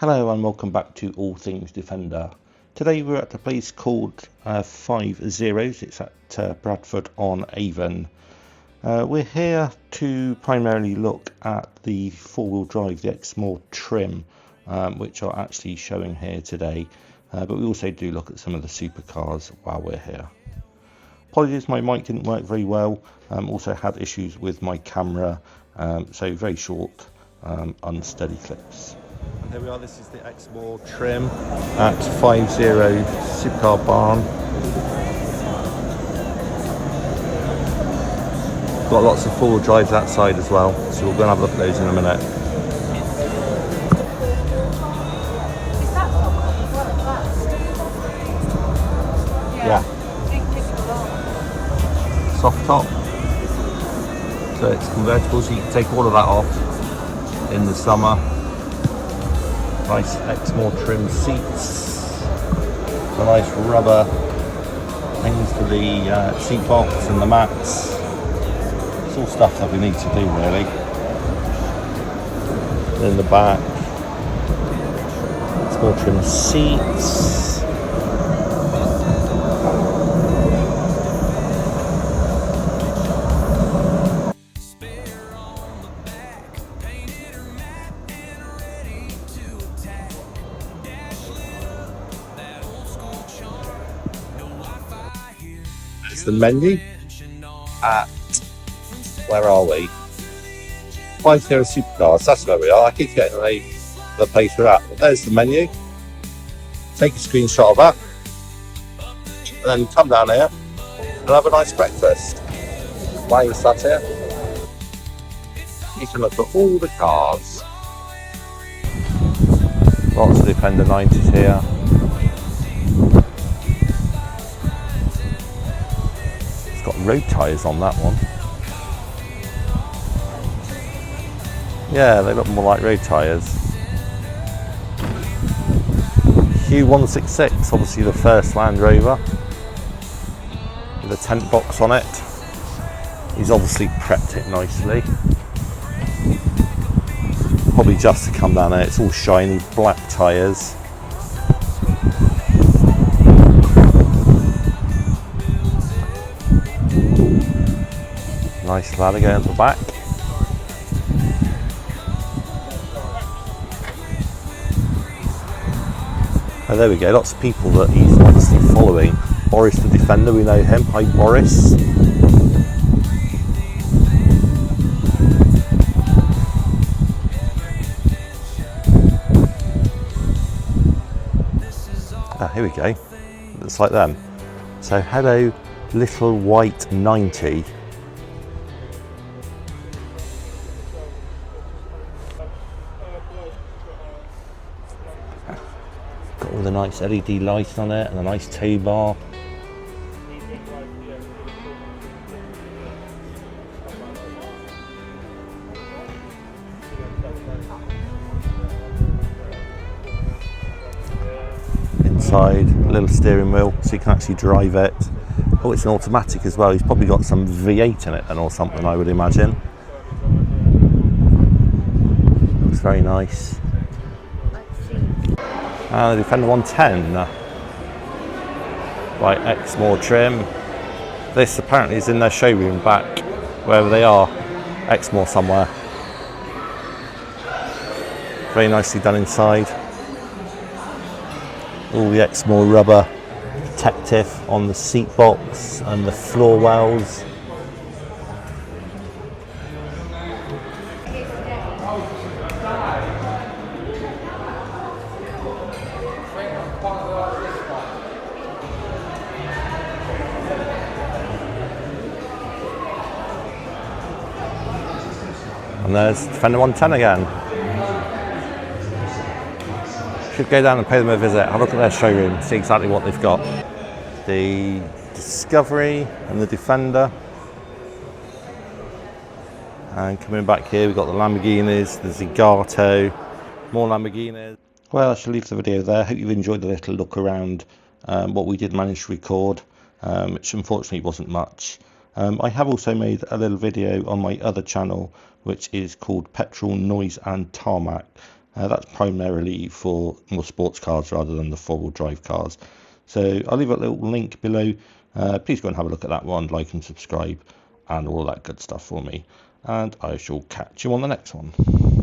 Hello and welcome back to All Things Defender. Today we're at a place called Five Zeros. It's at Bradford on Avon. We're here to primarily look at the four-wheel drive, the Exmoor Trim, which are actually showing here today. But we also do look at some of the supercars while we're here. Apologies, my mic didn't work very well. Also had issues with my camera, so very short, unsteady clips. And here we are, this is the Exmoor Trim at 5 Zeros Supercar Barn. Got lots of four-wheel drives outside as well, so we'll go and have a look at those in a minute. Yeah. Soft top. So it's convertible, so you can take all of that off in the summer. Nice Exmoor Trim seats, the nice rubber things for the seat box and the mats. It's all stuff that we need to do really. In the back, Exmoor Trim seats. The menu at, where are we? 5 Zeros Supercars, that's where we are. I keep getting the place we're at. But there's the menu. Take a screenshot of that and then come down here and have a nice breakfast. While you're sat here, you can look at all the cars. Lots of Defender 90s here. Road tyres on that one. Yeah, they look more like road tyres. Q166, obviously the first Land Rover with a tent box on it. He's obviously prepped it nicely. Probably just to come down there. It's all shiny black tyres. Nice ladder going at the back. Oh, there we go, lots of people that he's obviously following. Boris the Defender, we know him. Hi Boris. Here we go. Looks like them. So hello, little white 90. Got all the nice LED lights on it and a nice tow bar. Inside, a little steering wheel so you can actually drive it. Oh, it's an automatic as well. He's probably got some V8 in it then or something, I would imagine. Looks very nice. The Defender 110 by Exmoor Trim. This apparently is in their showroom back wherever they are, Exmoor somewhere. Very nicely done inside. All the Exmoor rubber protective on the seat box and the floor wells. And there's Defender 110 again. Should go down and pay them a visit, have a look at their showroom, see exactly what they've got. The Discovery and the Defender. And coming back here, we've got the Lamborghinis, the Zagato, more Lamborghinis. Well, I shall leave the video there. Hope you've enjoyed the little look around what we did manage to record, which unfortunately wasn't much. I have also made a little video on my other channel, which is called Petrol, Noise and Tarmac. That's primarily for more sports cars rather than the four-wheel drive cars. So I'll leave a little link below. Please go and have a look at that one, like and subscribe and all that good stuff for me. And I shall catch you on the next one.